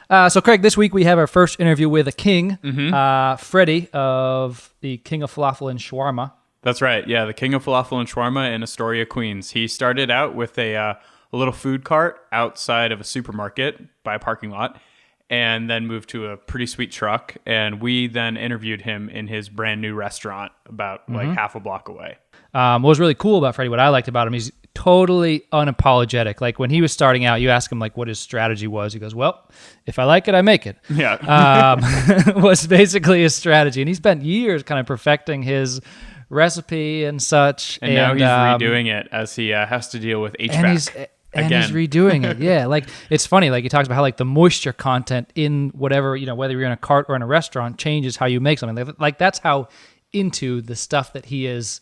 So, Craig, this week we have our first interview with a king, Freddy of the King of Falafel and Shawarma. That's right. Yeah, the King of Falafel and Shawarma in Astoria, Queens. He started out with a little food cart outside of a supermarket by a parking lot, and then moved to a pretty sweet truck. And we then interviewed him in his brand new restaurant about like half a block away. What was really cool about Freddy, what I liked about him, he's totally unapologetic. Like when he was starting out, you ask him like what his strategy was. He goes, well, if I like it, I make it. Yeah. Was basically his strategy. And he spent years kind of perfecting his recipe and such. And now he's redoing it as he has to deal with HVAC. And he's redoing it. Yeah. Like it's funny. Like he talks about how like the moisture content in whatever, whether you're in a cart or in a restaurant changes how you make something. Like that's how into the stuff that he is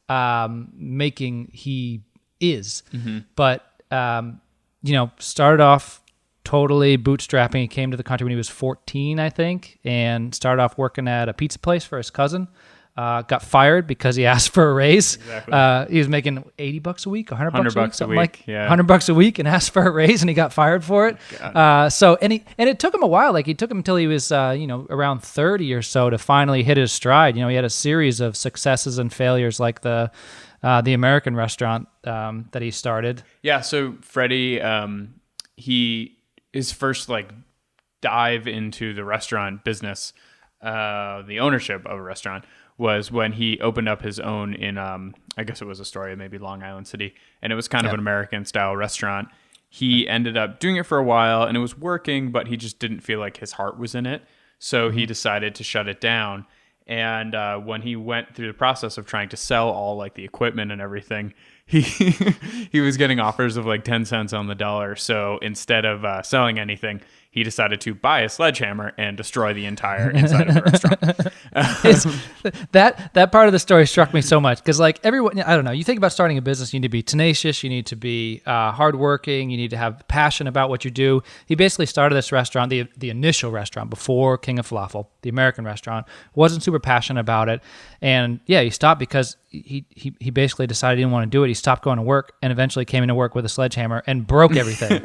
making he is. But, started off totally bootstrapping. He came to the country when he was 14, I think, and started off working at a pizza place for his cousin. Got fired because he asked for a raise. Exactly. He was making $80 a week, $100 a week, something like $100 a week, and asked for a raise, and he got fired for it. And it took him a while. Like it took him until he was, around 30 or so to finally hit his stride. He had a series of successes and failures, like the American restaurant that he started. Yeah. So Freddy, his first dive into the restaurant business, the ownership of a restaurant, was when he opened up his own in, I guess it was Astoria, maybe Long Island City. And it was kind of an American-style restaurant. He ended up doing it for a while, and it was working, but he just didn't feel like his heart was in it. So he decided to shut it down. And when he went through the process of trying to sell all the equipment and everything, he was getting offers of 10 cents on the dollar. So instead of selling anything, he decided to buy a sledgehammer and destroy the entire inside of the restaurant. That part of the story struck me so much because everyone, I don't know, you think about starting a business, you need to be tenacious, you need to be hardworking, you need to have passion about what you do. He basically started this restaurant, the initial restaurant before King of Falafel, the American restaurant, wasn't super passionate about it. And he stopped because he basically decided he didn't want to do it. He stopped going to work and eventually came into work with a sledgehammer and broke everything.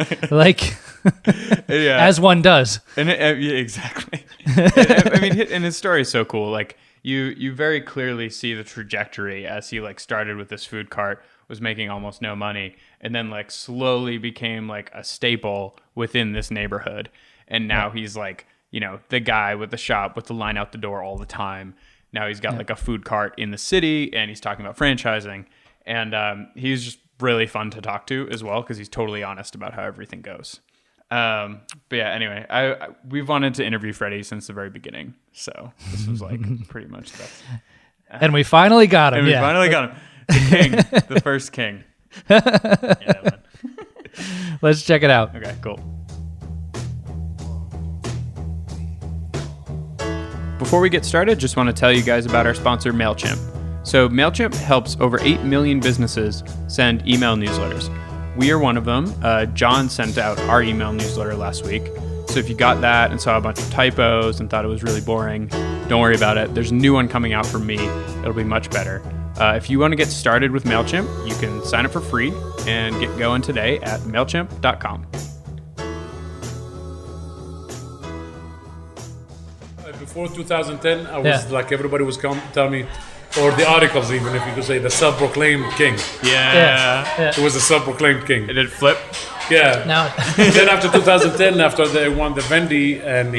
As one does. And exactly. I mean, and his story is so cool. You very clearly see the trajectory as he started with this food cart, was making almost no money, and then slowly became a staple within this neighborhood. And now he's the guy with the shop with the line out the door all the time. Now he's got a food cart in the city, and he's talking about franchising. And he's just really fun to talk to as well because he's totally honest about how everything goes. But yeah, anyway, we've wanted to interview Freddy since the very beginning. So this was pretty much that. And we finally got him. The king, the first king. Let's check it out. Okay, cool. Before we get started, just want to tell you guys about our sponsor, MailChimp. So MailChimp helps over 8 million businesses send email newsletters. We are one of them. John sent out our email newsletter last week. So if you got that and saw a bunch of typos and thought it was really boring, don't worry about it. There's a new one coming out from me. It'll be much better. If you want to get started with MailChimp, you can sign up for free and get going today at MailChimp.com. Before 2010, I was everybody was telling me, or the articles even, if you could say, the self-proclaimed king. Yeah. It was the self-proclaimed king. Did it flip? Yeah. Now, then after 2010, after they won the Vendy and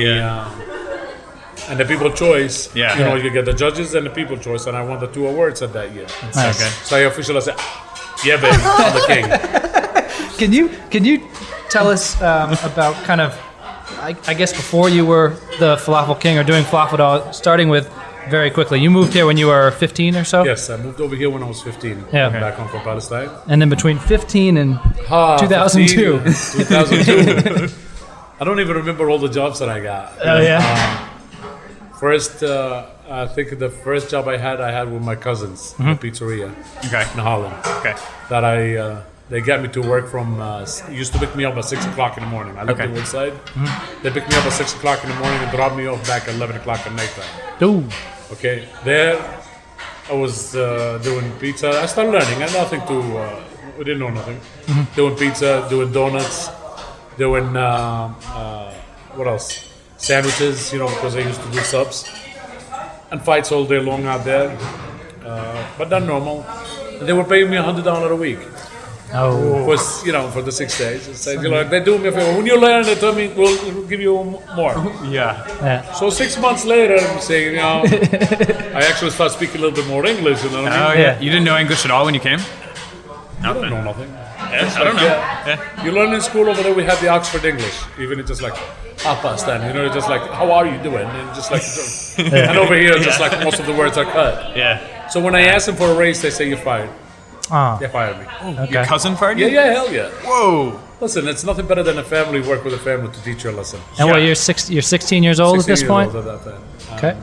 the People Choice, you get the judges and the People Choice, and I won the 2 awards at that year. Nice. Okay. So I officially said, yeah, baby, I'm the king. Can you tell us about kind of, I guess before you were the Falafel King or doing falafel, starting with very quickly, you moved here when you were 15 or so? Yes, I moved over here when I was 15. Back home from Palestine. And then between 15 and 2002. 2002. I don't even remember all the jobs that I got. Oh, yeah? First, I think the first job I had with my cousins in a pizzeria in Holland. Okay. That they got me to work from, used to pick me up at 6 o'clock in the morning. I lived in Woodside. They picked me up at 6 o'clock in the morning and dropped me off back at 11 o'clock at night time. Ooh. Okay, there I was doing pizza. I started learning. I had nothing to, we didn't know nothing. Doing pizza, doing donuts, doing what else? Sandwiches, because I used to do subs and fights all day long out there. But not normal. And they were paying me $100 a week. Oh. For the 6 days. It's like, they do me a favor. When you learn, they tell me we'll give you more. Yeah. So 6 months later, I'm saying, I actually start speaking a little bit more English. You know what I mean? Oh yeah. You didn't know English at all when you came? I don't know nothing. Yeah, I don't know. Yeah. You learn in school over there. We have the Oxford English. Even it's just like Stan. It's just like, how are you doing? And just like, and over here, just like most of the words are cut. Yeah. So when I ask them for a raise, they say you're fired. Ah. They fired me. Okay. Your cousin fired you? Yeah, hell yeah. Whoa. Listen, it's nothing better than a family work with a family to teach you a lesson. And what, you're 16 years old at this 16 years point? old at that time. Okay.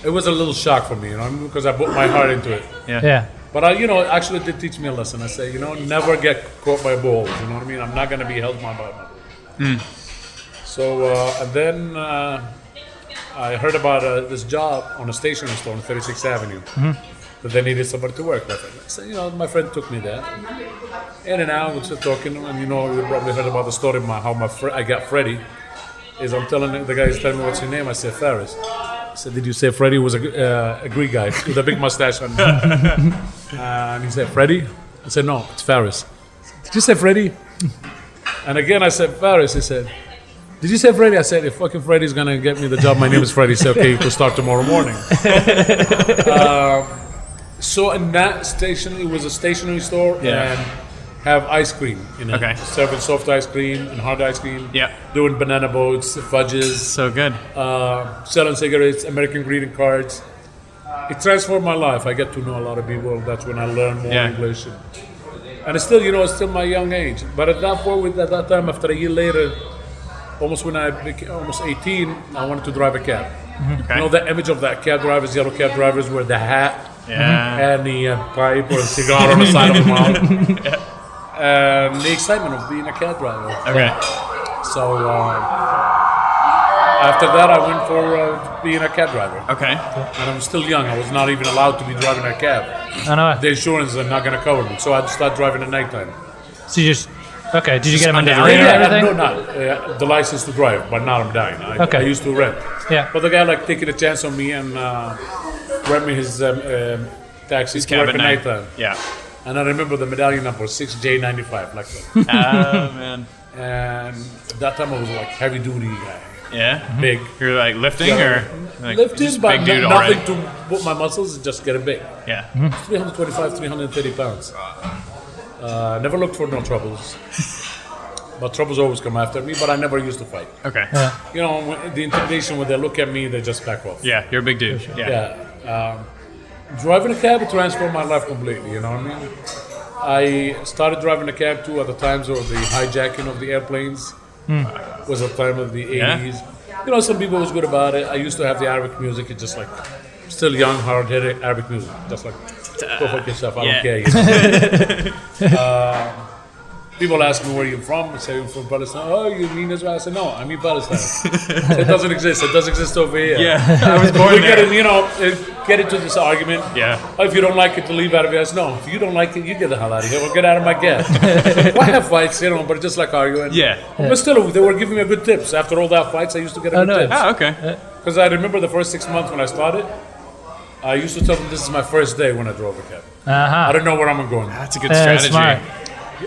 It was a little shock for me, because I put my heart into it. Yeah. But actually did teach me a lesson. I say, never get caught by balls. You know what I mean? I'm not going to be held by my balls. So, and then I heard about this job on a stationery store on 36th Avenue. That they needed somebody to work with. So, my friend took me there. In and out, we're just talking, and you probably heard about the story of how I got Freddy. I'm telling the guy, he's telling me, what's your name? I said, Ferris. I said, did you say Freddy was a Greek guy with a big mustache? And he said, Freddy? I said, no, it's Ferris. Did you say Freddy? And again, I said, Ferris. He said, did you say Freddy? I said, if fucking Freddy's going to get me the job, my name is Freddy. He said, okay, you can start tomorrow morning. So in that station, it was a stationery store and have ice cream in it. Okay. Serving soft ice cream and hard ice cream. Yeah. Doing banana boats, fudges. So good. Selling cigarettes, American greeting cards. It transformed my life. I get to know a lot of people. That's when I learned more English. And it's still, it's still my young age. But at that time, after a year later, almost when I became almost 18, I wanted to drive a cab. Okay. The image of that cab drivers, yellow cab drivers, with the hat and the pipe or a cigar on the side of the mouth. And the excitement of being a cab driver. Okay. So after that, I went for being a cab driver. Okay. And I'm still young. I was not even allowed to be driving a cab. I know. The insurance is not going to cover me. So I had to start driving at nighttime. So you just... Okay, did you get a under the medallion or radar? everything? No, not the license to drive, but not a medallion. I used to rent. Yeah. But the guy taking a chance on me and rent me his taxi to work at nighttime. Yeah. And I remember the medallion number was 6J95, like that. Oh, man. And at that time I was like heavy duty guy. Yeah? Big. You're like lifting or? Like Lifting, just but big dude nothing already? to put my muscles, just getting big. Yeah. 325, 330 pounds. Never looked for no troubles. But troubles always come after me, but I never used to fight. Okay. The intimidation, when they look at me, they just back off. Yeah, you're a big dude. Yeah. Driving a cab transformed my life completely, you know what I mean? I started driving a cab too at the times of the hijacking of the airplanes. Was a time of the 80s. Some people was good about it. I used to have the Arabic music. It's just like, still young, hard-headed Arabic music. Just like, go fuck yourself, I don't care. People ask me where you're from. I say I'm from Palestine. Oh, you mean Israel? I say no, I mean Palestine. It doesn't exist. It does exist over here. Yeah, I was born there. Get into this argument. Yeah. Oh, if you don't like it, to leave out of here. I say, no, if you don't like it, you get the hell out of here. Well, get out of my cab. I have fights, but just like arguing. Yeah. But still, they were giving me good tips. After all that fights, I used to get good tips. Oh, okay. Because I remember the first 6 months when I started, I used to tell them this is my first day when I drove a cab. I don't know where I'm going. That's a good strategy. Smart.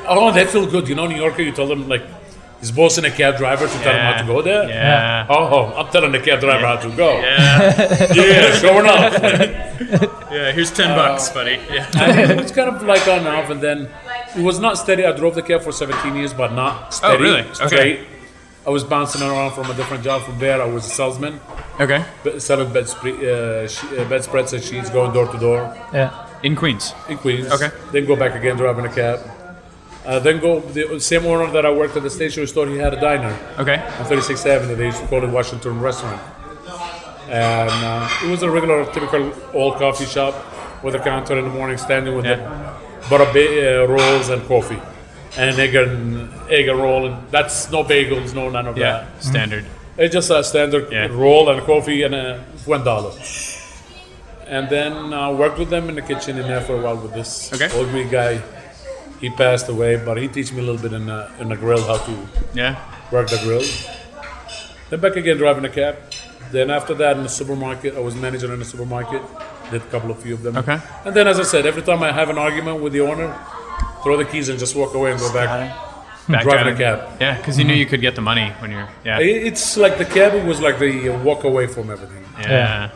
Oh, they feel good. New Yorker, you tell them, he's bossing a cab driver to tell him how to go there. Yeah. Oh, I'm telling the cab driver how to go. Yeah. Yeah, sure enough. Yeah, here's $10, buddy. Yeah. And it's kind of like on and off, and then it was not steady. I drove the cab for 17 years, but not steady. Oh, really? Straight. Okay. I was bouncing around from a different job. From there, I was a salesman, Okay. selling bedspreads and sheets, going door to door. Yeah. In Queens. In Queens. Okay. Then go back again, driving a cab. Then the same owner that I worked at the stationery store, he had a diner Okay. on 36th Avenue. They used to call it Washington Restaurant. And it was a regular, typical old coffee shop with a counter in the morning, standing with the butter rolls and coffee. And an egg and roll. And that's no bagels, no none of Yeah. that. Standard. It's just a standard roll and coffee and $1. And then worked with them in the kitchen in there for a while with this old Greek guy. He passed away, but he teach me a little bit in the grill how to work the grill. Then back again driving a cab. Then after that in the supermarket, I was manager in the supermarket. Did a few of them. Okay. And then, as I said, every time I have an argument with the owner, throw the keys and just walk away and go back driving a cab. Yeah, because you knew you could get the money when you're. Yeah. It's like the cab was like the walk away from everything. Yeah.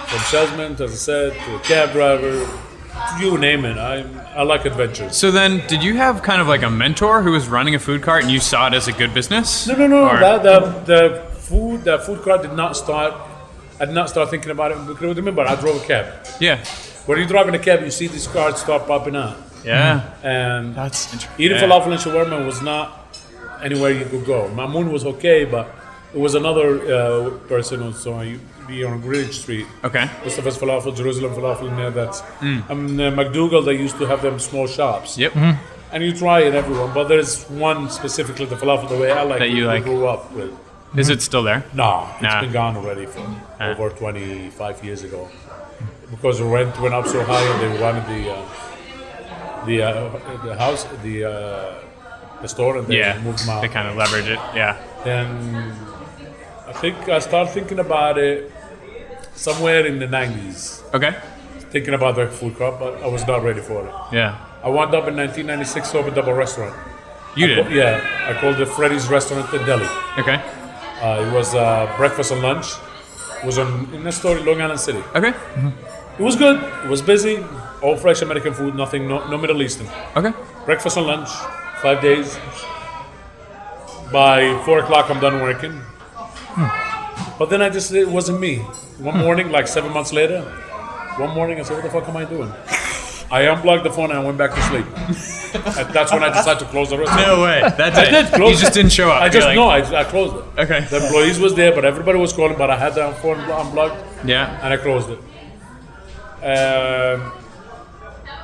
From salesman, as I said, to a cab driver, you name it. I like adventures. So then, did you have kind of like a mentor who was running a food cart and you saw it as a good business? No. Or- The food cart did not start. I did not start thinking about it because remember I drove a cab. Yeah. When you drive in a cab, you see these cars start popping up. Yeah. And That's interesting. eating falafel and shawarma was not anywhere you could go. Mamoun was okay, but it was another person who saw you be on Greenwich Street. Okay. Mustafa's Falafel, Jerusalem Falafel, in there. That's McDougal. They used to have them small shops. Yep. And you try it, everyone. But there's one specifically, the falafel, the way I like That it, you like. grew up with. Is it still there? No, it's Nah. been gone already from over 25 years ago. Because the rent went up so high, and they wanted the house, the store, and they moved them out. They kind of leverage it. Yeah. Then I think I started thinking about it somewhere in the 90s. Okay. Thinking about the food cart, but I was not ready for it. Yeah. I wound up in 1996, opened up a restaurant. You did? Yeah, I called it Freddy's Restaurant in Delhi. Okay. It was breakfast and lunch. It was in Astoria, Long Island City. Okay. It was good. It was busy. All fresh American food. Nothing. No Middle Eastern. Okay. Breakfast and lunch. 5 days. By 4 o'clock, I'm done working. But then it wasn't me. One morning, like 7 months later, one morning I said, "What the fuck am I doing?" I unplugged the phone and I went back to sleep. And that's when I decided to close the restaurant. No way. That's it. did close You just it. didn't show up. I just You're like, I closed it. Okay. The employees was there, but everybody was calling. But I had the phone unplugged. Yeah. And I closed it.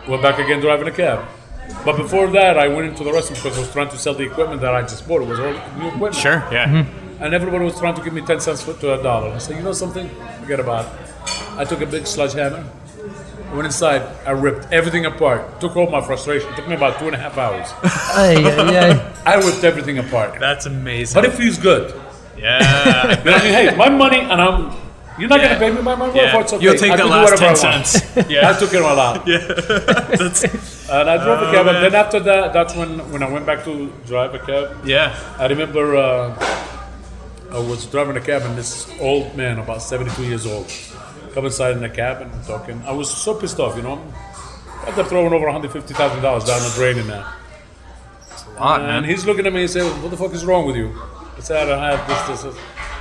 Went back again driving a cab. But before that, I went into the restaurant because I was trying to sell the equipment that I just bought. It was all new equipment. Sure. Yeah. And everybody was trying to give me 10 cents to $1. I said, you know something? Forget about it. I took a big sledgehammer, went inside, I ripped everything apart, took all my frustration. It took me about 2.5 hours. I ripped everything apart. That's amazing. But it feels good. Yeah. You know what I mean? Hey, my money, and you're not going to pay me by my word for it. It's okay. You'll take I the can do last whatever 10 I want. cents. Yeah. I took it all out. And I drove a cab, and then after that, that's when I went back to drive a cab. Yeah. I remember I was driving a cab, and this old man, about 72 years old, come inside in the cab and talking. I was so pissed off, you know. I ended up throwing over $150,000 down the drain in there. Lot, And man. he's looking at me and saying, "What the fuck is wrong with you?" I said, "I have this."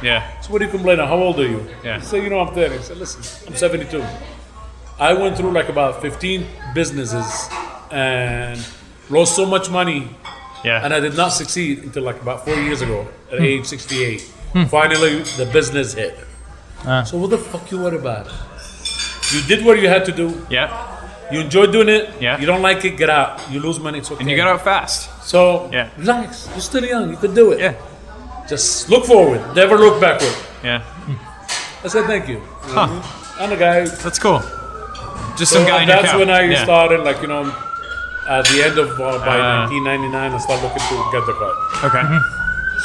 Yeah. So what are you complaining? How old are you? Yeah. He said, "You know, I'm 30." I said, "Listen, I'm 72. I went through like about 15 businesses and lost so much money, Yeah. and I did not succeed until like about 4 years ago, at age 68. Finally, the business hit. So what the fuck you worry about? You did what you had to do. Yeah. You enjoyed doing it. Yeah. You don't like it, get out. You lose money, it's okay. And you got out fast. So Yeah. relax. You're still young. You could do it. Yeah. Just look forward. Never look backward. Yeah. I said thank you. You know what I mean? I'm a guy. That's cool. Just So some guy in your that's cab. when I Yeah. started, like, you know, at the end of by 1999, I started looking to get the car. Okay.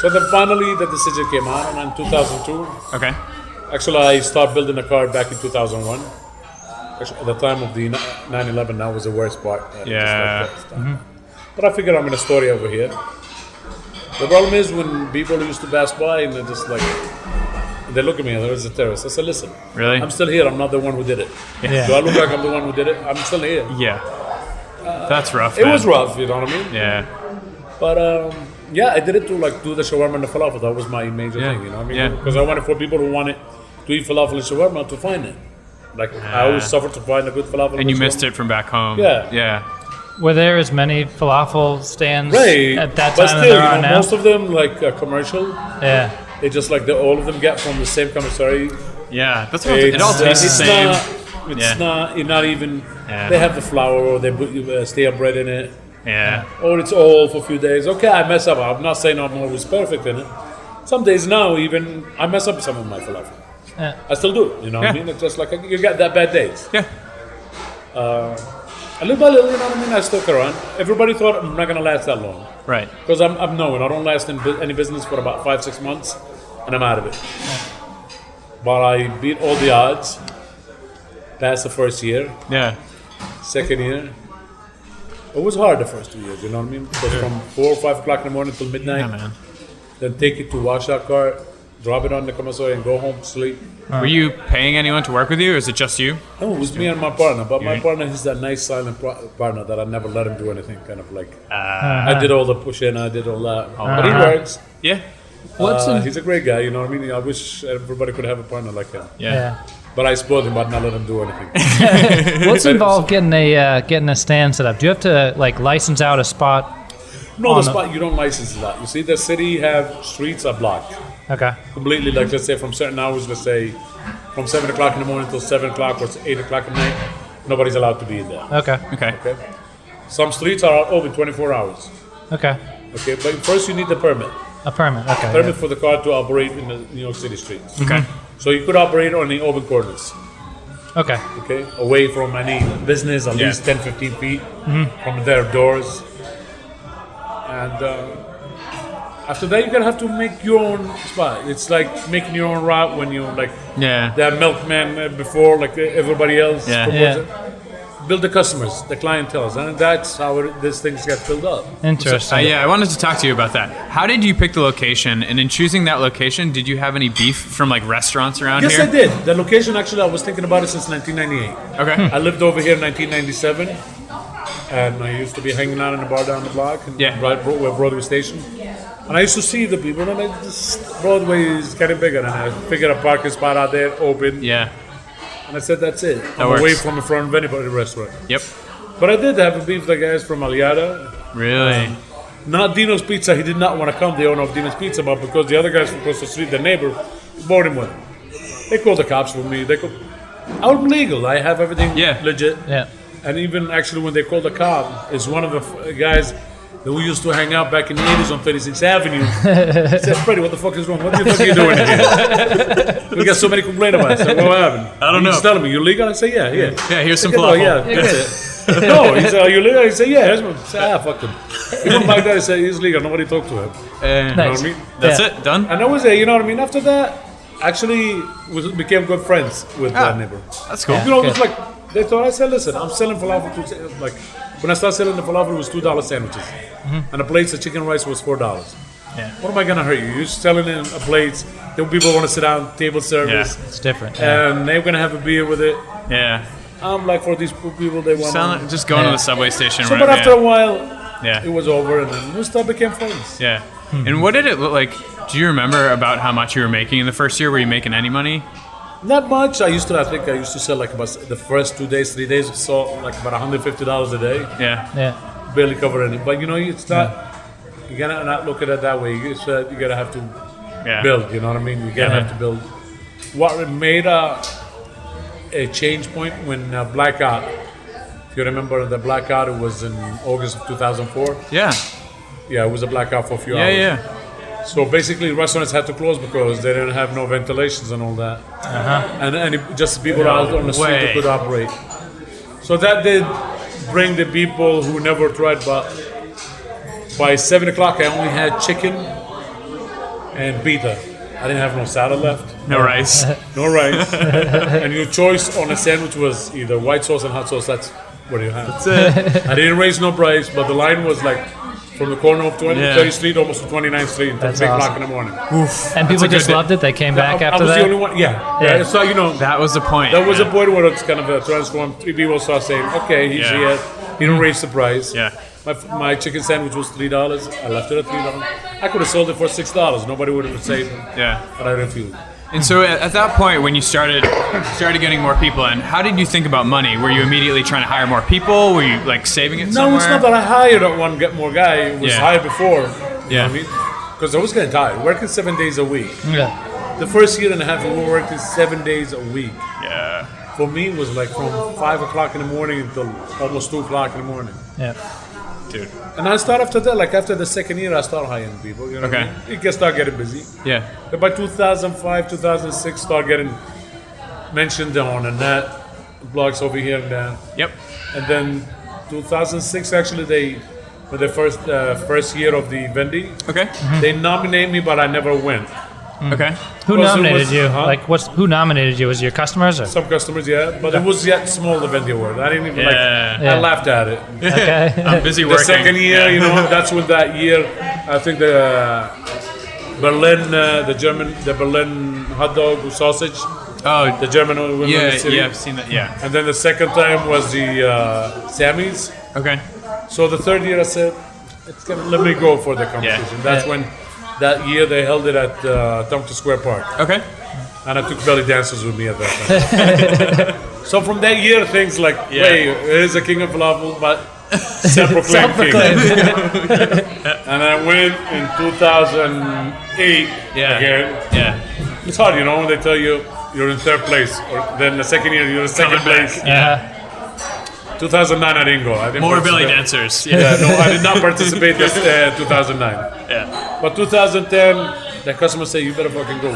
So then finally the decision came out, and in 2002, Okay. actually I started building a car back in 2001. Actually, at the time of the 9/11, that was the worst part. Yeah. But I figured I'm in Astoria over here. The problem is when people used to pass by and they're just like, they look at me and there's a terrorist. I said, listen, Really? I'm still here. I'm not the one who did it. Yeah. Do I look like I'm the one who did it? I'm still here. Yeah. That's rough. It man. was rough, you know what I mean? Yeah. But yeah, I did it to like do the shawarma and the falafel. That was my major Yeah. thing, you know what I mean? Yeah. Because I wanted for people who wanted to eat falafel and shawarma to find it. Like I always suffered to find a good falafel. And you missed it from back home. Yeah. Yeah. Were there as many falafel stands Right, at that but time still, as there are now? most of them like commercial. Yeah. They just like all of them get from the same commissary. Yeah. That's what it all tastes the same. It's not even. Yeah. They have the flour or they put stale bread in it, Yeah. or it's all for a few days. Okay, I mess up. I'm not saying I'm always perfect in it. Some days now, even I mess up some of my falafel. Yeah. I still do. You know what I Yeah. mean? It's just like you get that bad days. Yeah. little by little, you know what I mean? I stuck around. Everybody thought I'm not going to last that long. Right. Because I'm known. I don't last in any business for about 5-6 months, and I'm out of it. But I beat all the odds. Passed the first year. Yeah. Second year. It was hard the first 2 years, you know what I mean? Because from 4 or 5 o'clock in the morning till midnight. Yeah, man. Then take it to wash that car, drop it on the commissary, and go home, sleep. Were you paying anyone to work with you, or is it just you? No, it was me and my partner. But my partner, he's that nice, silent partner that I never let him do anything. Kind of like, I did all the pushing, I did all that. But he works. Yeah. He's a great guy, you know what I mean? I wish everybody could have a partner like him. Yeah. But I spoiled him, but not let him do anything. What's involved getting a stand set up? Do you have to like license out a spot? No, the spot, you don't license that. You see, the city have streets are blocked. Okay. Completely, like let's say from certain hours, let's say from 7 o'clock in the morning till 7 o'clock or 8 o'clock at night, nobody's allowed to be in there. Okay. Okay. Some streets are open 24 hours. Okay. Okay, but first you need the permit. A permit. Okay. Permit for the car to operate in the New York City streets. Okay. So you could operate on the open corners. Okay. Okay, away from any business, at least 10, 15 feet from their doors. And after that, you're gonna have to make your own spot. It's like making your own route when you like that milkman before, like everybody else. Build the customers, the clientele, and that's how this thing gets built up. Interesting. I wanted to talk to you about that. How did you pick the location? And in choosing that location, did you have any beef from like restaurants around here? Yes, I did. The location, actually, I was thinking about it since 1998. Okay. I lived over here in 1997, and I used to be hanging out in the bar down the block, right where Broadway Station. And I used to see the people, and this Broadway is getting bigger, and I figured a parking spot out there open. Yeah. And I said, that's it. That I'm works. away from the front of anybody restaurant. Yep. But I did have a beef with the guys from Aliada. Really? Not Dino's Pizza. He did not want to come, the owner of Dino's Pizza, but because the other guys from across the street, the neighbor, bored him with him. They called the cops for me. I'm legal. I have everything legit. Yeah. And even actually when they called the cop, it's one of the guys that we used to hang out back in the 80s on 36th Avenue. He said, Freddy, what the fuck is wrong? What do you think you're doing here? We got so many complaints about it. I said, what happened? I don't know. He's telling me, you legal? I say, yeah. Yeah, here's some Oh, falafel. yeah, that's it. No, he said, are you legal? He said, yeah. I said, fuck him. He went back there and said, he's legal. Nobody talked to him. You know what I mean? That's it? Done? And that was it, you know what I mean? After that, actually, we became good friends with that neighbor. That's cool. You know, it was like, they thought, I said, listen, I'm selling falafel. Like, when I started selling the falafel, it was $2 sandwiches. And the plates of chicken rice was $4. Yeah. What am I going to hurt you? You're selling in a plate. Then people want to sit down, table service. It's different. And they're going to have a beer with it. Yeah. I'm like, for these people, they want Just going to the subway station. So, but after a while, it was over, and then we still became friends. Yeah. And what did it look like? Do you remember about how much you were making in the first year? Were you making any money? Not much. I think I used to sell like about the first 2 days, 3 days, so like about $150 a day. Yeah. Barely cover any. But you know, it's not, you gotta not look at it that way. You gotta have to build, you know what I mean? You gotta have to build. What made a change point when blackout, if you remember the blackout, it was in August of 2004. Yeah. Yeah, it was a blackout for a few hours. Yeah. So basically, restaurants had to close because they didn't have no ventilations and all that. And just people out on the street that could operate. So that did bring the people who never tried, but by 7 o'clock, I only had chicken and pita. I didn't have no salad left. No rice. No rice. And your choice on a sandwich was either white sauce and hot sauce. That's what you have. That's it. I didn't raise no price, but the line was like from the corner of 30th Street almost to 29th Street until 3 o'clock in the morning. Oof. And people just loved it. They came back after that. I was the only one. Yeah. So, you know. That was the point. That was a point where it's kind of transformed. 3 people start saying, okay, he's here. He didn't raise the price. Yeah. My chicken sandwich was $3. I left it at $3. I could have sold it for $6. Nobody would have said it. Yeah. But I refused. And so at that point, when you started getting more people in, how did you think about money? Were you immediately trying to hire more people? Were you like saving it somewhere? No, it's not that I hired one get more guy. It was hired before. You know what I mean? Because I was getting tired. Working 7 days a week. Yeah. The first year and a half, we were working 7 days a week. Yeah. For me, it was like from 5 o'clock in the morning until almost 2 o'clock in the morning. Yeah. Dude. And I started after that, like after the second year, I started hiring people. You know what I mean? You can start getting busy. Yeah. But by 2005, 2006, start getting mentioned on the net, blogs over here and there. Yep. And then 2006, actually, for the first year of the vending, Okay. they nominate me, but I never went. Okay. Who Because it nominated was- you? huh? Like, who nominated you? Was it your customers or? Some customers, yeah, but it was yet small, the vending award. I didn't even Yeah. I laughed at it. Okay. I'm busy The working. second year, that's when that year, I think the Berlin, the Berlin hot dog with sausage, Oh, the German one in yeah, the city. yeah, I've seen that. Yeah. And then the second time was the Sammy's. Okay. So the third year I said, let me go for the competition. That's when, that year they held it at Tompkins Square Park. Okay. And I took belly dancers with me at that time. So from that year, things like, wait, here's a king of falafel, but self-proclaimed king. And I went in 2008 again. Yeah. It's hard, when they tell you you're in third place, or then the second year you're in second place. Yeah. 2009 I didn't go. I didn't More belly participate. dancers. Yeah, no, I did not participate this 2009. Yeah. But 2010, the customer said, you better fucking go.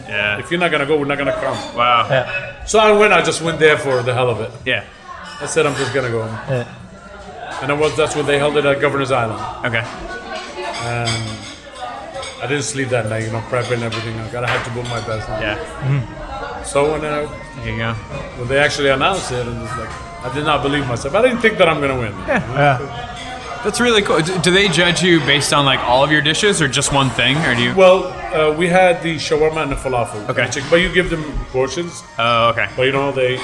Yeah. If you're not going to go, we're not going to come. Wow. Yeah. So I just went there for the hell of it. Yeah. I said, I'm just going to go. Yeah. And that's when they held it at Governor's Island. Okay. And I didn't sleep that night, prepping everything. I had to put my best on. Yeah. So when There you go. they actually announced it, and it's like, I did not believe myself. I didn't think that I'm going to win. That's really cool. Do they judge you based on like all of your dishes or just one thing, or do you? Well, we had the shawarma and the falafel. Okay. The chicken, but you give them portions. Oh, okay. But they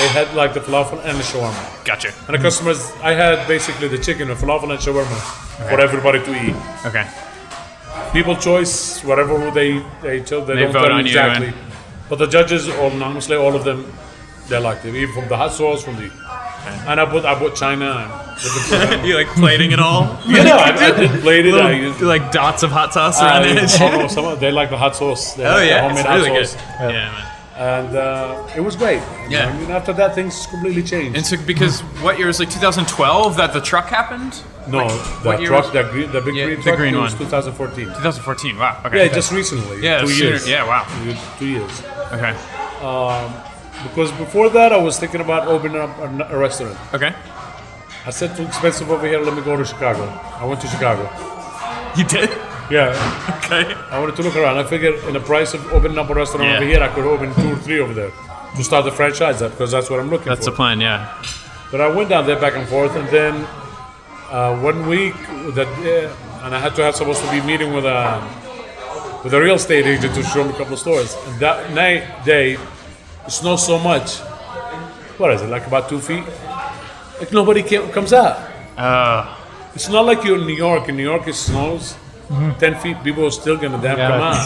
had like the falafel and the shawarma. Gotcha. And the customers, I had basically the chicken, the falafel and shawarma for everybody to eat. Okay. People choice whatever who they chose. They don't vote tell on you you exactly. and- But the judges, honestly, all of them, they liked it. Even from the hot sauce, from the. And I bought China. And You like plating it all? I did plate it. I used, like dots of hot sauce around the edge. they like the hot sauce. They Oh like the yeah, homemade it's hot really sauce. good. Yeah, man. And it was great. Yeah. I mean, after that, things completely changed. And so, because what year was like 2012 that the truck happened? No, what the year truck, was- the big green the truck, green it was one. 2014. 2014. Wow. Okay. Yeah, just recently. Yeah, 2 sooner- years. yeah, wow. 2 years. Okay. Because before that, I was thinking about opening up a restaurant. Okay. I said, too expensive over here, let me go to Chicago. I went to Chicago. You did? Yeah, Okay. I wanted to look around. I figured in the price of opening up a restaurant Yeah. over here, I could open 2 or 3 over there to start the franchise up, because that's what I'm looking That's for. the plan. Yeah. But I went down there back and forth, and then 1 week, and I had to have supposed to be meeting with a real estate agent to show me a couple of stores. And that day, it snowed so much. What is it, like about 2 feet? Like nobody comes out. It's not like you're in New York. In New York, it snows 10 feet. People are still gonna come out.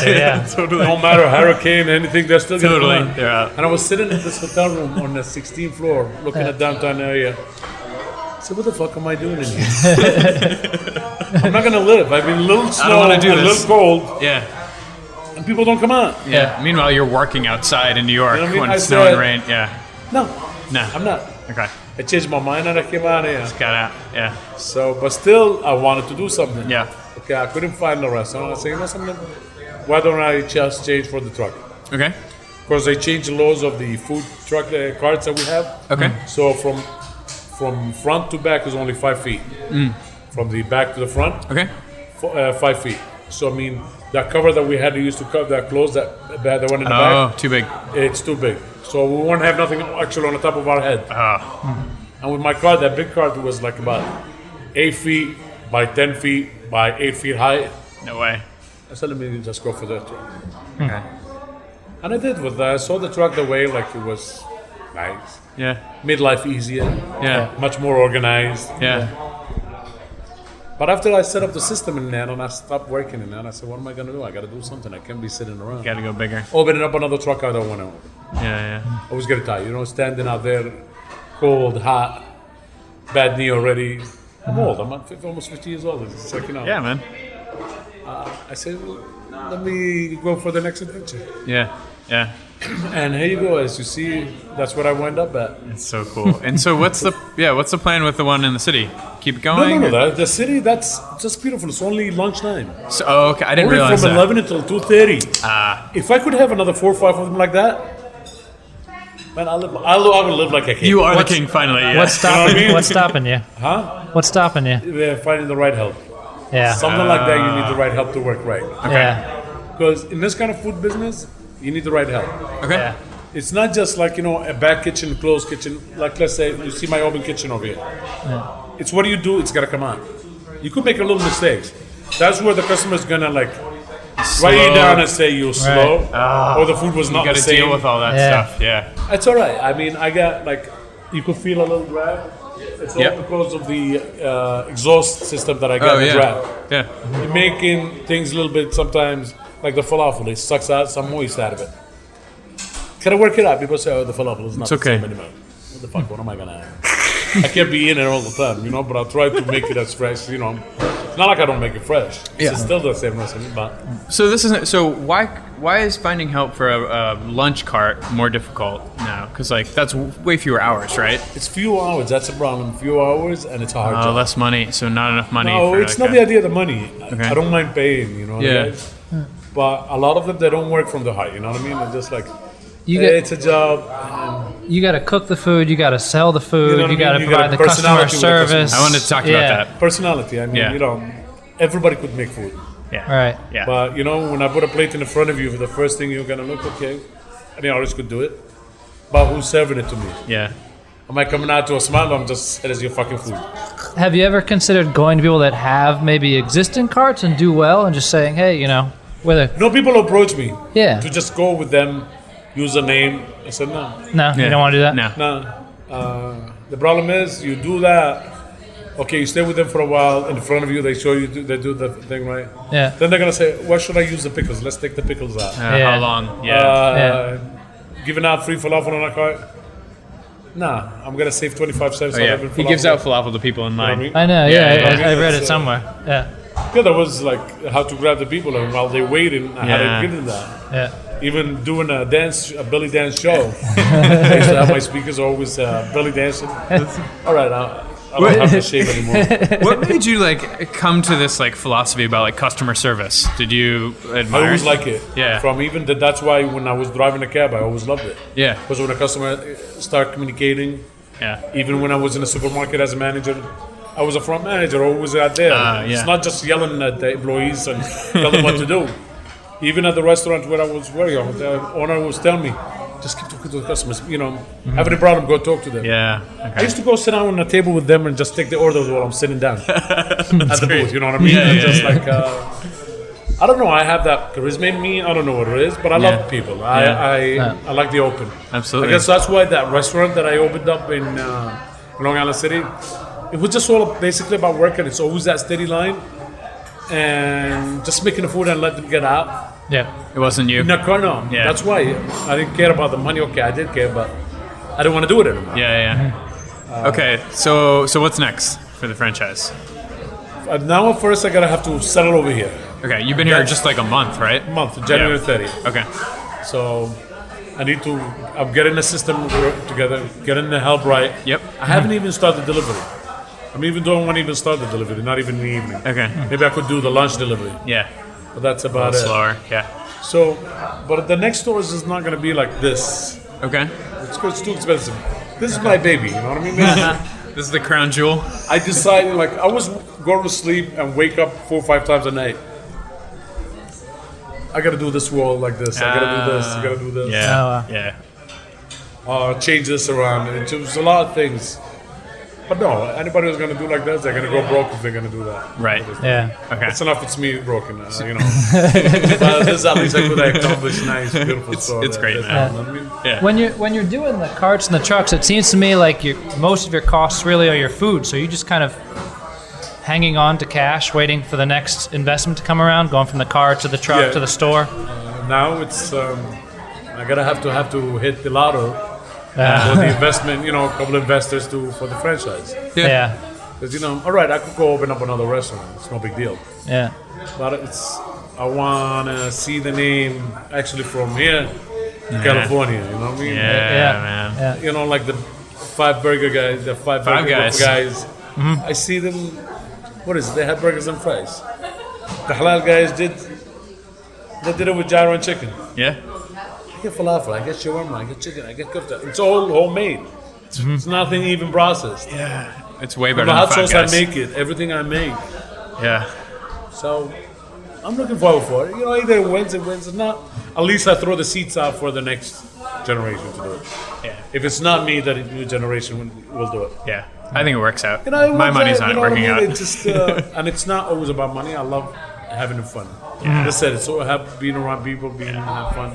Yeah. Totally. No matter hurricane, anything, they're still gonna Totally. come out. They're out. And I was sitting in this hotel room on the 16th floor, looking at downtown area. I said, what the fuck am I doing in here? I'm not gonna live. I've been a little snow, wanna do a this. little cold, Yeah. and people don't come out. Yeah. Meanwhile, you're working outside in New York You know what I mean? when I it's snowing said- and rain. Yeah. No, No. I'm not. Okay. I changed my mind and I came out here. Got out. Yeah. So, but still, I wanted to do something. Yeah. Okay, I couldn't find a restaurant. I said, you know something? Why don't I just change for the truck? Okay. Because they changed the laws of the food truck carts that we have. Okay. So from front to back is only 5 feet. From the back to the front, Okay. 5 feet. So I mean, that cover that we had to use to cover that clothes, the one in the Oh, back, too big. it's too big. So we won't have nothing actually on the top of our head. And with my cart, that big cart was like about 8 feet by 10 feet by 8 feet high. No way. I said, let me just go for that truck. Okay. And I did with that. I saw the truck the way like it was nice. Yeah. Made life easier, Yeah. much more organized. Yeah. But after I set up the system in there and I stopped working in there, and I said, what am I going to do? I got to do something. I can't be sitting around. Got to go bigger. Opening up another truck I don't want to open. Yeah. I always get tired. Standing out there, cold, hot, bad knee already. I'm old. I'm almost 50 years old. It's like, Yeah, man. I said, well, let me go for the next adventure. Yeah. Yeah. And here you go. As you see, that's what I wound up at. It's so cool. And so what's the plan with the one in the city? Keep No, going? no, no. The city, that's just beautiful. It's only lunchtime. So, oh, okay. I didn't Only realize from that. 11 until 2:30. If I could have another 4 or 5 of them like that, Man, I will live like a king. You are the king finally. Yeah. What's stopping? You know what I mean? What's stopping you? Huh? What's stopping you? We're finding the right help. Yeah. Something like that, you need the right help to work right. Yeah. Because in this kind of food business, you need the right help. Okay. Yeah. It's not just like, a back kitchen, closed kitchen. Like, let's say, you see my open kitchen over here. It's what you do, it's got to come out. You could make a little mistakes. That's where the customer's going to, like, write you down and say you're slow, or the food was not You the got to same. deal with all that stuff. Yeah. It's all right. I mean, I got, like, you could feel a little drag. It's all because of the exhaust system that I got in the drag. Yeah. You're making things a little bit sometimes, like the falafel, it sucks out some moist out of it. Can I work it out? People say, oh, the falafel is not the same anymore. What the fuck, what am I going to have? I can't be in it all the time, but I'll try to make it as fresh, It's not like I don't make it fresh. It's still the same recipe, but... So this isn't. So why is finding help for a lunch cart more difficult now? Because that's way fewer hours, right? It's few hours, that's the problem. Few hours, and it's a hard job. Less money, so not enough money. No, for it's not the idea of the money. Okay. I don't mind paying, Yeah. guys? But a lot of them, they don't work from the heart, you know what I mean? They're just like, You hey, get. it's a job. You got to cook the food. You got to sell the food. You know what You I got to mean? You provide gotta the customer personality with the customer. service. I wanted to talk about that. Personality, I mean, everybody could make food. Yeah. Right. Yeah. But, when I put a plate in the front of you, the first thing you're going to look, okay, any artist could do it. But who's serving it to me? Yeah. Am I coming out to a smile or I'm just, it is your fucking food? Have you ever considered going to people that have maybe existing carts and do well and just saying, hey, whether People approach me yeah, to just go with them, use a name. I said, no. no, you don't want to do that. No. No. The problem is, you do that. Okay, you stay with them for a while. In front of you, they show you, they do the thing right. Yeah. Then they're gonna say, "Why should I use the pickles? Let's take the pickles out." Yeah. How long? Yeah. Giving out free falafel on a cart. Nah, I'm gonna save 25 cents. Oh, on yeah. every He falafel. gives out falafel to people in You know what line. I mean? I know. Yeah, Yeah, yeah. I read it It's, somewhere. Yeah. Yeah, that was like how to grab the people, and while they're waiting, I had Yeah. to give them that. Yeah. Even doing a belly dance show. I used to have my speakers always belly dancing. All right, I don't have to shave anymore. What made you come to this philosophy about customer service? Did you admire? I always like it. Yeah. That's why when I was driving a cab, I always loved it. Yeah. Because when a customer start communicating, Yeah. even when I was in a supermarket as a manager, I was a front manager, always out there. Yeah. It's not just yelling at the employees and tell them what to do. Even at the restaurant where I was working, the owner was telling me, just keep talking to the customers. Have any problem, go talk to them. Yeah. I Okay. used to go sit down on a table with them and just take the orders while I'm sitting down at the great. booth. You know what I mean? Yeah, And yeah, just yeah. I don't know. I have that charisma in me. I don't know what it is, but I love people. I like the open. Absolutely. I guess that's why that restaurant that I opened up in Long Island City, it was just all basically about working. It's always that steady line and just making the food and let them get out. Yeah. It wasn't you. No. Yeah. That's why I didn't care about the money. Okay, I did care, but I didn't want to do it anymore. Yeah. Okay. So what's next for the franchise? Now, at first, I gotta have to settle over here. Okay. You've been here just a month, right? Month, January Yeah. 30th. Okay. So I'm getting the system together, getting the help right. Yep. I haven't even started delivery. Don't want to even start the delivery, not even in the evening. Okay. Maybe I could do the lunch delivery, Yeah. but that's about it. Slower. Yeah. So, but the next stores is not gonna be like this. Okay. It's too expensive. This is my baby, you know what I mean? This is the crown jewel. I decided, I was going to sleep and wake up 4 or 5 times a night. I gotta do this wall like this. I gotta do this. I gotta do this. Yeah. Oh, wow. Yeah. Change this around. It was a lot of things. But no, anybody who's gonna do like this, they're gonna go broke if they're gonna do that. Right. Yeah. Okay. It's enough. It's me broken. But this at least I could accomplish nice, beautiful store. it's great, man. You know what I mean? Yeah. When you're doing the carts and the trucks, it seems to me like most of your costs really are your food. So you just kind of hanging on to cash, waiting for the next investment to come around, going from the car to the truck Yeah. to the store. Now it's I gotta have to hit the lotto for the investment. A couple of investors for the franchise. Yeah. Because all right, I could go open up another restaurant. It's no big deal. Yeah. But I wanna see the name actually from here, to California. You know what I mean? Yeah, man. Yeah. Like the five burger guys, the five burger Guys. guys. I see them. What is it? They had burgers and fries. The halal guys did it with gyro and chicken. Yeah. get falafel, I get shawarma, I get chicken, I get kofta. It's all homemade. It's nothing even processed. Yeah. It's way better The than hot Five sauce, I Guys. make it. Everything I make. Yeah. So I'm looking forward for it. Either it wins, if not, at least I throw the seeds out for the next generation to do it. Yeah. If it's not me, that the new generation will do it. Yeah. I think it works out. It My works money's out, not what I working mean? out. It's just, and it's not always about money. I love having fun. Like I said, it's all being around people, have fun.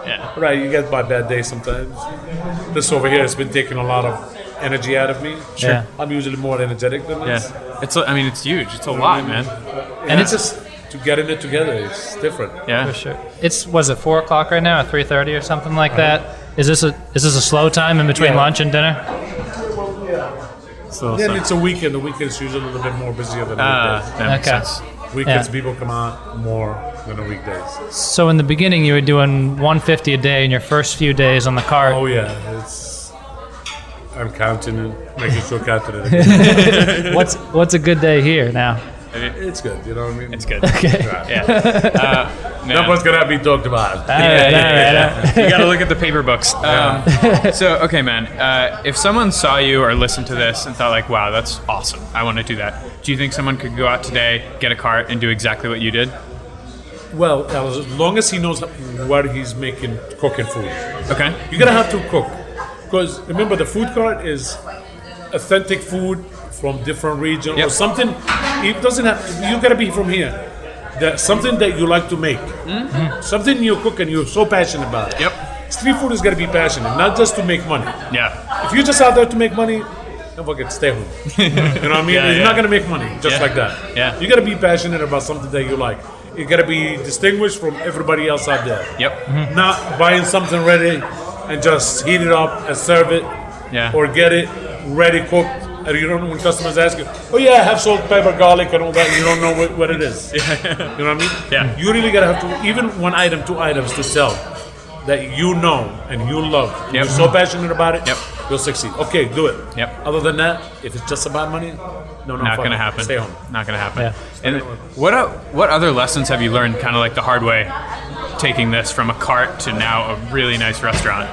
Yeah. Right, you get by bad days sometimes. This over here has been taking a lot of energy out of me. Sure. Yeah. I'm usually more energetic than this. Yeah. It's huge. It's a lot, man. And it's just to getting it together. It's different. Yeah. For sure. Was it 4 o'clock right now, or 3:30 or something like that? Is this a slow time in between Yeah. lunch and dinner? So, Then it's a weekend. The weekend is usually a little bit more busier than the weekdays. that makes Okay. sense. Weekends, yeah. people come out more than the weekdays. So in the beginning, you were doing 150 a day in your first few days on the cart. Oh yeah, I'm counting and making sure I counted it again. What's a good day here now? It's good, you know what I mean? It's good. Okay. Yeah. Nothing's gonna be talked about. All right. You got to look at the paper books. So, okay, man. If someone saw you or listened to this and thought, like, wow, that's awesome, I want to do that. Do you think someone could go out today, get a cart, and do exactly what you did? Well, as long as he knows what he's making, cooking food. Okay. You're gonna have to cook. Because remember, the food cart is authentic food from different regions or Yep. something. It doesn't have, you gotta be from here. Something that you like to make. Something you cook and you're so passionate about it. Yep. Street food is gonna be passionate, not just to make money. Yeah. If you're just out there to make money, don't fucking stay home. You know what I mean? Yeah, You're yeah. not gonna make money just Yeah. like that. Yeah. You gotta be passionate about something that you like. You gotta be distinguished from everybody else out there. Yep. Not buying something ready and just heat it up and serve it. Yeah. Or get it ready cooked. And you don't know when customers ask you, oh yeah, I have salt, pepper, garlic, and all that. And you don't know what it is. You know what I mean? Yeah. You really gotta have to, even 1 item, 2 items to sell that you know and you love. Yep. You're so passionate about it. Yep. You'll succeed. Okay, do it. Yep. Other than that, if it's just about money, no, Not fuck gonna it. happen. Stay home. Not gonna happen. Yeah. And what other lessons have you learned, kind of like the hard way, taking this from a cart to now a really nice restaurant?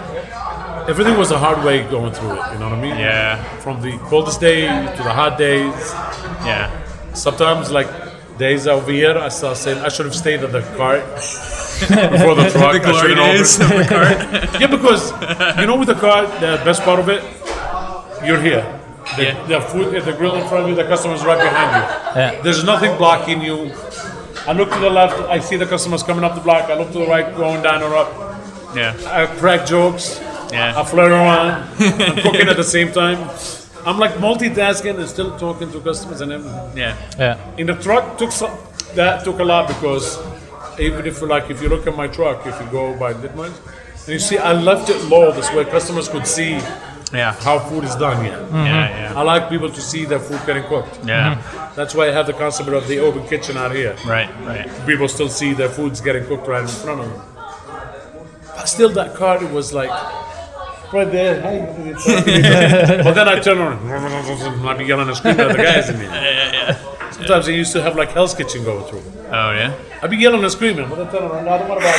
Everything was a hard way going through it. You know what I mean? Yeah. From the coldest day to the hot days. Yeah. Sometimes, like days over here, I start saying I should have stayed at the cart before the truck. The glory days of the cart. Yeah, because you know, with the cart, the best part of it, you're here. The food at the grill in front of you, the customer's right behind you. Yeah. There's nothing blocking you. I look to the left, I see the customers coming up the block. I look to the right, going down or up. Yeah. I crack jokes. Yeah. I flirt around. I'm cooking at the same time. I'm like multitasking and still talking to customers and everything. Yeah. Yeah. In the truck, that took a lot because even if you look at my truck, if you go by Ditmans, and you see I left it low this way customers could see Yeah. how food is done here. Yeah. I like people to see their food getting cooked. Yeah. That's why I have the concept of the open kitchen out here. Right. Right. People still see their food's getting cooked right in front of them. But still, that cart was like right there. Hey, but then I turn around and I'd be yelling and screaming at the guys in there. Sometimes they used to have like Hell's Kitchen going through. Oh yeah. I'd be yelling and screaming, but I turn around. I don't want about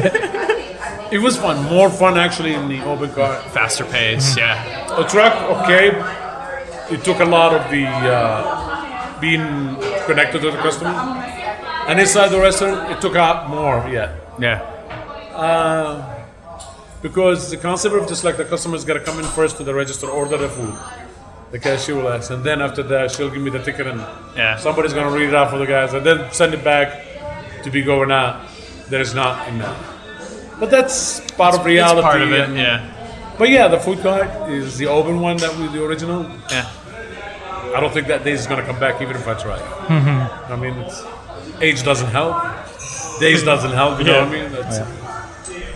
it. It was fun. More fun actually in the open cart. Faster pace. Yeah. The truck, okay. It took a lot of the being connected to the customer. And inside the restaurant, it took out more, yeah. Yeah. Because the concept of just like the customer's got to come in first to the register, order the food. The cashier will ask, and then after that, she'll give me the ticket, and Yeah. somebody's going to read it out for the guys, and then send it back to be going out. There's not in that. But that's part of reality. It's part of it. and- Yeah. But yeah, the food cart is the open one that was the original. Yeah. I don't think that day is going to come back even if I try. I mean, age doesn't help. Days doesn't help, you know what I mean?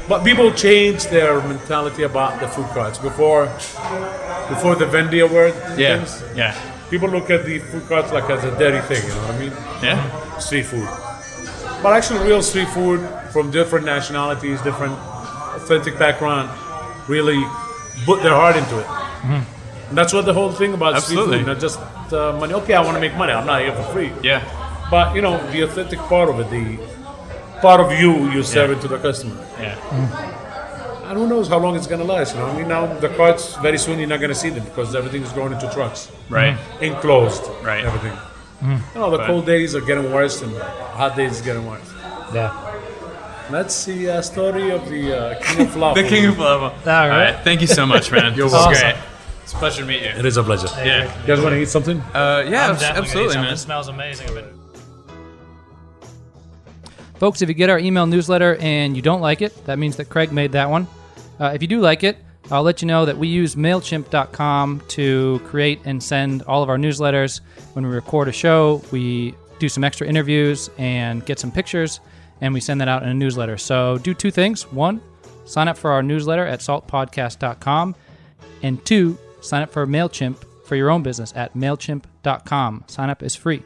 But people change their mentality about the food carts. Before the Vendia word, Yeah. things, Yeah. people look at the food carts like as a dirty thing, you know what I mean? Yeah. Street food. But actually real street food from different nationalities, different authentic background, really put their heart into it. And that's what the whole thing about Absolutely. street food, not just money. Okay, I want to make money. I'm not here for free. Yeah. But you know, the authentic part of it, part of you serve it to the customer. Yeah. And who knows how long it's going to last, you know? I mean, now the carts, very soon you're not going to see them because everything is going into trucks. Right. Enclosed. Right. Everything. You know, the cold days are getting worse and hot days are getting worse. Yeah. That's the story of the King of Falafel. The King of Falafel. All right. Thank you so much, man. You're This welcome. is great. It's a pleasure to meet you. It is a pleasure. Yeah. You guys want to eat something? Yeah, absolutely, man. It smells amazing. Folks, if you get our email newsletter and you don't like it, that means that Craig made that one. If you do like it, I'll let you know that we use MailChimp.com to create and send all of our newsletters. When we record a show, we do some extra interviews and get some pictures, and we send that out in a newsletter. So do two things. One, sign up for our newsletter at saltpodcast.com. And two, sign up for MailChimp for your own business at MailChimp.com. Sign up is free.